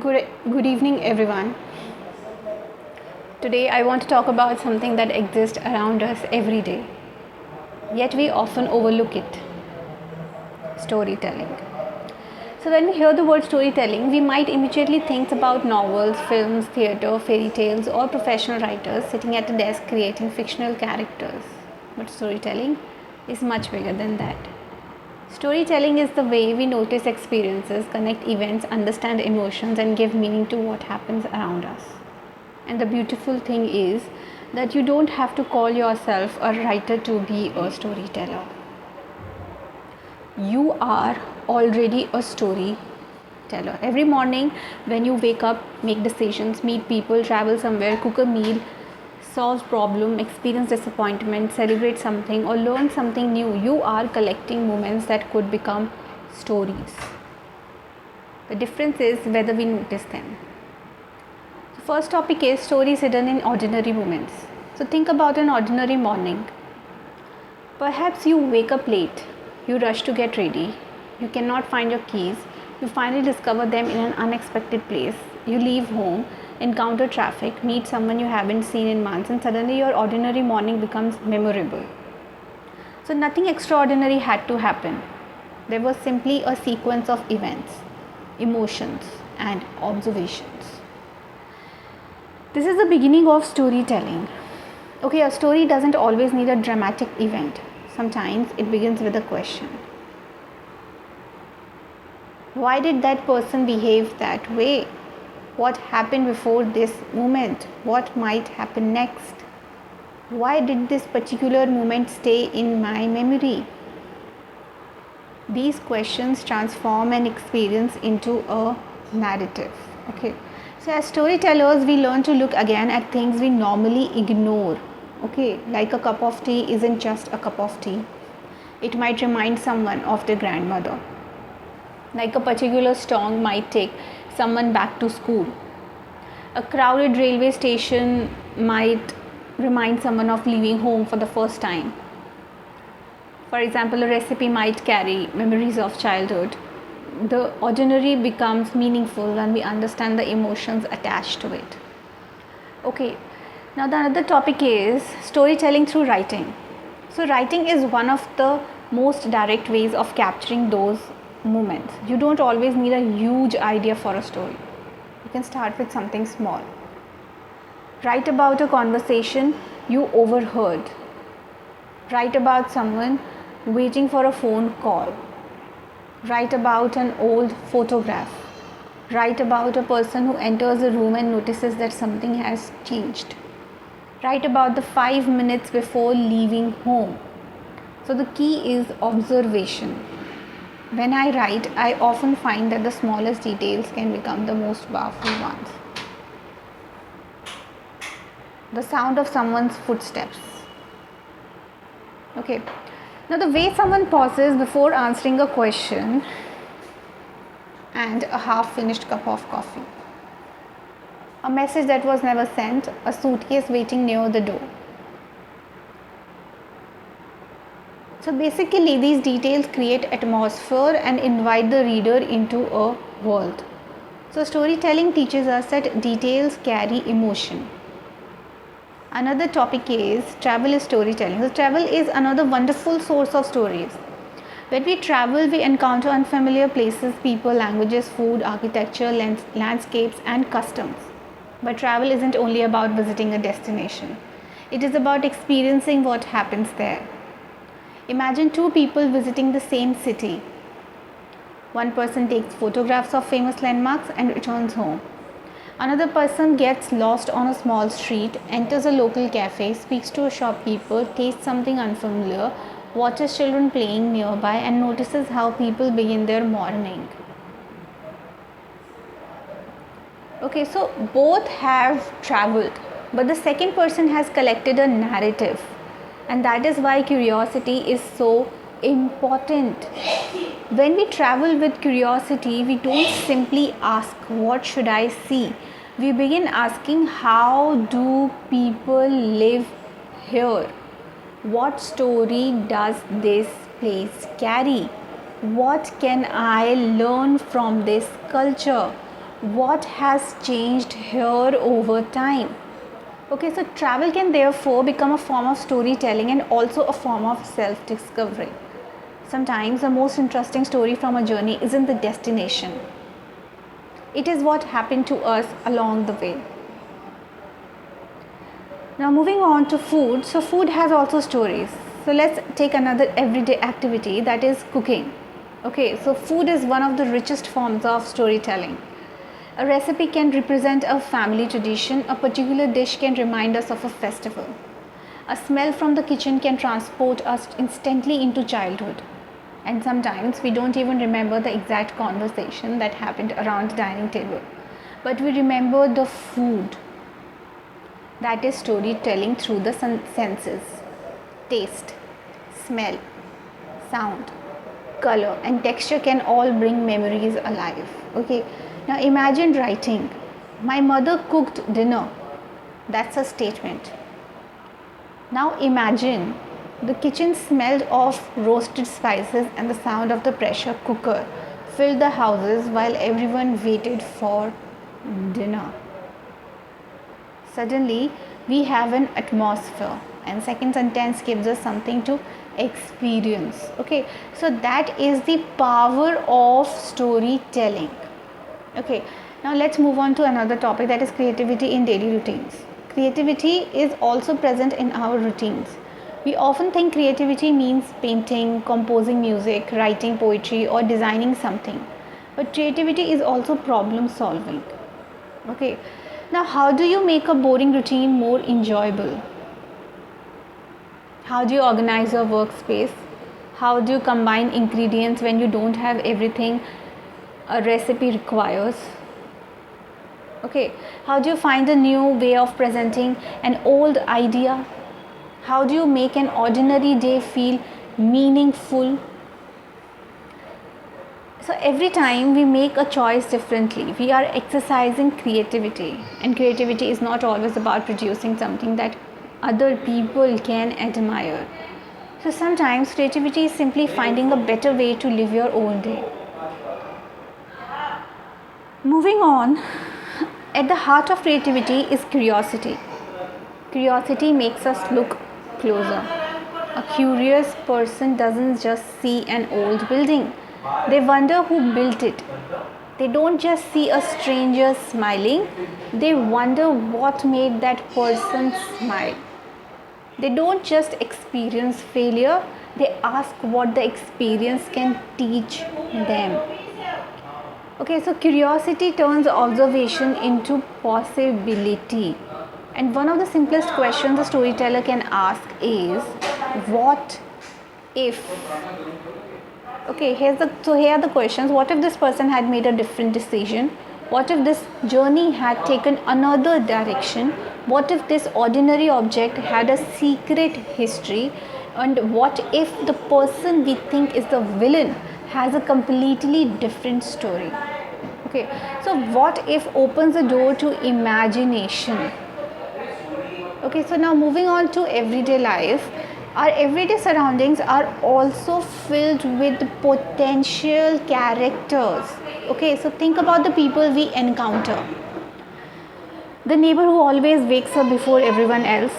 Good evening, everyone. Today, I want to talk about something that exists around us every day, yet we often overlook it: storytelling. So, when we hear the word storytelling, we might immediately think about novels, films, theatre, fairy tales, or professional writers sitting at a desk creating fictional characters. But storytelling is much bigger than that. Storytelling is the way we notice experiences, connect events, understand emotions, and give meaning to what happens around us. And the beautiful thing is that you don't have to call yourself a writer to be a storyteller. You are already a storyteller. Every morning when you wake up, make decisions, meet people, travel somewhere, cook a meal, solve problem, experience disappointment, celebrate something, or learn something new, you are collecting moments that could become stories. The difference is whether we notice them. The first topic is stories hidden in ordinary moments. So think about an ordinary morning. Perhaps you wake up late, you rush to get ready, you cannot find your keys, you finally discover them in an unexpected place, you leave home, encounter traffic, meet someone you haven't seen in months, and suddenly your ordinary morning becomes memorable. So nothing extraordinary had to happen. There was simply a sequence of events, emotions, and observations. This is the beginning of storytelling. Okay, a story doesn't always need a dramatic event. Sometimes it begins with a question. Why did that person behave that way? What happened before this moment? What might happen next? Why did this particular moment stay in my memory? These questions transform an experience into a narrative. Okay. So as storytellers, we learn to look again at things we normally ignore. Okay, like a cup of tea isn't just a cup of tea. It might remind someone of their grandmother. Like a particular song might take someone back to school. A crowded railway station might remind someone of leaving home for the first time. For example, a recipe might carry memories of childhood. The ordinary becomes meaningful when we understand the emotions attached to it. Okay, now the another topic is storytelling through writing. So writing is one of the most direct ways of capturing those moments. You don't always need a huge idea for a story. You can start with something small. Write about a conversation you overheard. Write about someone waiting for a phone call. Write about an old photograph. Write about a person who enters a room and notices that something has changed. Write about the 5 minutes before leaving home. So the key is observation. When I write, I often find that the smallest details can become the most powerful ones. The sound of someone's footsteps. Okay. Now the way someone pauses before answering a question, and a half-finished cup of coffee. A message that was never sent, a suitcase waiting near the door. So basically these details create atmosphere and invite the reader into a world. So storytelling teaches us that details carry emotion. Another topic is travel is storytelling. So travel is another wonderful source of stories. When we travel, we encounter unfamiliar places, people, languages, food, architecture, landscapes, and customs. But travel isn't only about visiting a destination. It is about experiencing what happens there. Imagine two people visiting the same city. One person takes photographs of famous landmarks and returns home. Another person gets lost on a small street, enters a local cafe, speaks to a shopkeeper, tastes something unfamiliar, watches children playing nearby, and notices how people begin their morning. Okay, so both have traveled, but the second person has collected a narrative, and that is why curiosity is so important. When we travel with curiosity, we don't simply ask, what should I see? We begin asking, how do people live here? What story does this place carry? What can I learn from this culture? What has changed here over time? Okay, so travel can therefore become a form of storytelling and also a form of self discovery. Sometimes the most interesting story from a journey isn't the destination, it is what happened to us along the way. Now, moving on to food. So, food has also stories. So, let's take another everyday activity, that is cooking. Okay, so food is one of the richest forms of storytelling. A recipe can represent a family tradition, a particular dish can remind us of a festival. A smell from the kitchen can transport us instantly into childhood. And sometimes we don't even remember the exact conversation that happened around the dining table, but we remember the food. That is storytelling through the senses: taste, smell, sound, color, and texture can all bring memories alive. Okay, now imagine writing, "My mother cooked dinner." That's a statement. Now imagine the kitchen smelled of roasted spices and the sound of the pressure cooker filled the houses while everyone waited for dinner. Suddenly, we have an atmosphere, and second sentence gives us something to experience. Okay, so that is the power of storytelling. Okay, now let's move on to another topic, that is creativity in daily routines. Creativity is also present in our routines. We often think creativity means painting, composing music, writing poetry, or designing something. But creativity is also problem solving. Okay, now how do you make a boring routine more enjoyable? How do you organize your workspace? How do you combine ingredients when you don't have everything a recipe requires? Okay, how do you find a new way of presenting an old idea? How do you make an ordinary day feel meaningful? So every time we make a choice differently, we are exercising creativity. And creativity is not always about producing something that other people can admire. So sometimes creativity is simply finding a better way to live your own day. Moving on, at the heart of creativity is curiosity. Curiosity makes us look closer. A curious person doesn't just see an old building, they wonder who built it. They don't just see a stranger smiling, they wonder what made that person smile. They don't just experience failure, they ask what the experience can teach them. Okay, so curiosity turns observation into possibility. And one of the simplest questions a storyteller can ask is, what if? Okay, here are the questions. What if this person had made a different decision? What if this journey had taken another direction? What if this ordinary object had a secret history? And what if the person we think is the villain has a completely different story? Okay, so what if opens the door to imagination? Okay, so now moving on to everyday life. Our everyday surroundings are also filled with potential characters. Okay, so think about the people we encounter. The neighbor who always wakes up before everyone else,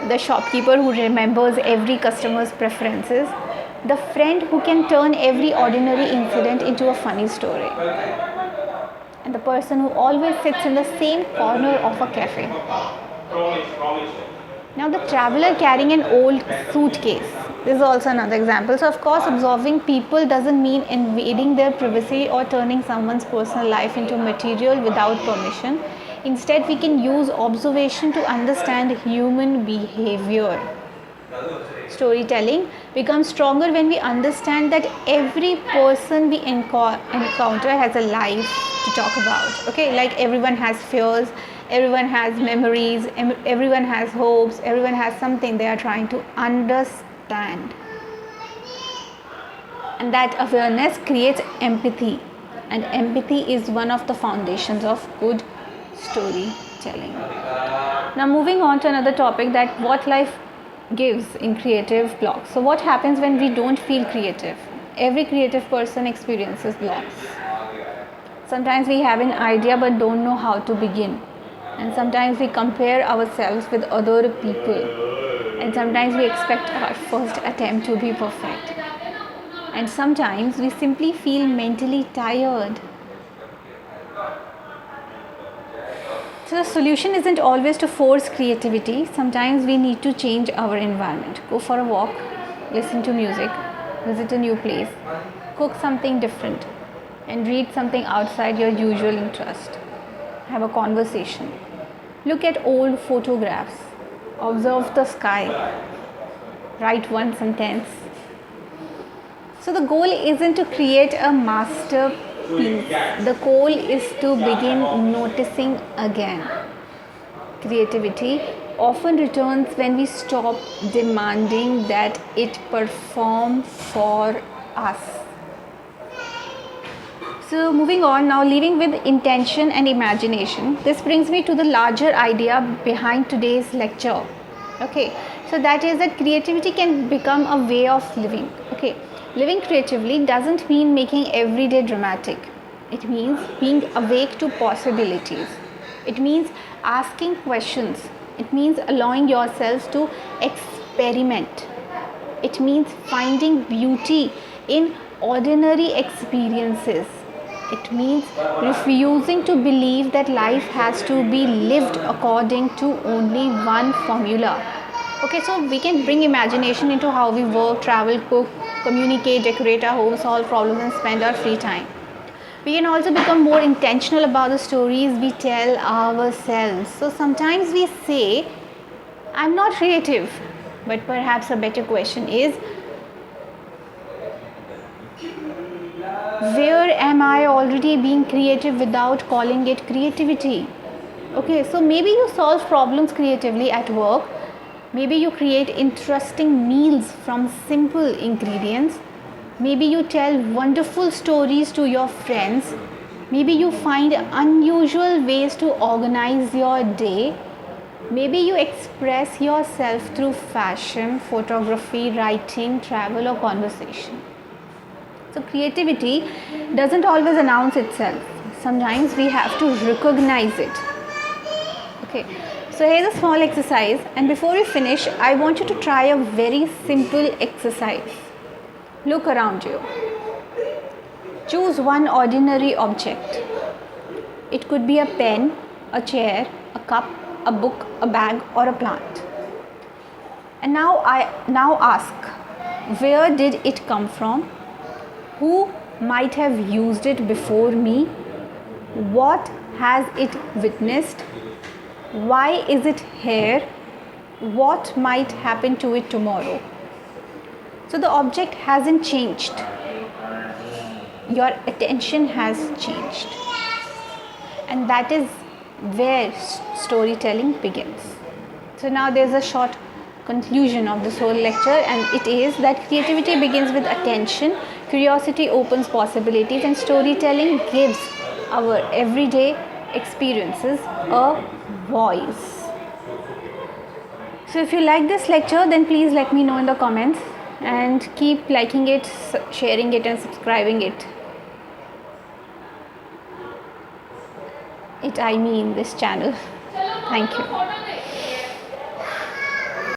the shopkeeper who remembers every customer's preferences, the friend who can turn every ordinary incident into a funny story, and the person who always sits in the same corner of a cafe. Now, the traveler carrying an old suitcase. This is also another example. So, of course, observing people doesn't mean invading their privacy or turning someone's personal life into material without permission. Instead, we can use observation to understand human behavior. Storytelling becomes stronger when we understand that every person we encounter has a life to talk about. Okay, like everyone has fears, everyone has memories, everyone has hopes, everyone has something they are trying to understand. And that awareness creates empathy, and empathy is one of the foundations of good storytelling. Now, moving on to another topic, that what life gives in creative blocks. So what happens when we don't feel creative? Every creative person experiences blocks. Sometimes we have an idea but don't know how to begin. And sometimes we compare ourselves with other people. And sometimes we expect our first attempt to be perfect. And sometimes we simply feel mentally tired. So the solution isn't always to force creativity. Sometimes we need to change our environment. Go for a walk, listen to music, visit a new place, cook something different, and read something outside your usual interest. Have a conversation. Look at old photographs. Observe the sky. Write one sentence. So the goal isn't to create a masterpiece. The goal is to begin noticing again. Creativity often returns when we stop demanding that it perform for us. So moving on now, living with intention and imagination. This brings me to the larger idea behind today's lecture. Okay, so that is that creativity can become a way of living. Okay, living creatively doesn't mean making every day dramatic. It means being awake to possibilities. It means asking questions. It means allowing yourself to experiment. It means finding beauty in ordinary experiences. It means refusing to believe that life has to be lived according to only one formula. Okay, so we can bring imagination into how we work, travel, cook, communicate, decorate our home, solve problems, and spend our free time. We can also become more intentional about the stories we tell ourselves. So sometimes we say, I'm not creative, but perhaps a better question is, where am I already being creative without calling it creativity? Okay, so maybe you solve problems creatively at work. Maybe you create interesting meals from simple ingredients. Maybe you tell wonderful stories to your friends. Maybe you find unusual ways to organize your day. Maybe you express yourself through fashion, photography, writing, travel, or conversation. So creativity doesn't always announce itself. Sometimes we have to recognize it. Okay, so here's a small exercise, and before we finish, I want you to try a very simple exercise. Look around you. Choose one ordinary object. It could be a pen, a chair, a cup, a book, a bag, or a plant. And now ask, where did it come from? Who might have used it before me? What has it witnessed? Why is it here? What might happen to it tomorrow? So the object hasn't changed. Your attention has changed. And that is where storytelling begins. So now there's a short conclusion of this whole lecture, and it is that creativity begins with attention, curiosity opens possibilities, and storytelling gives our everyday experiences a voice. So if you like this lecture, then please let me know in the comments, and keep liking it, sharing it, and subscribing it. I mean this channel. Thank you.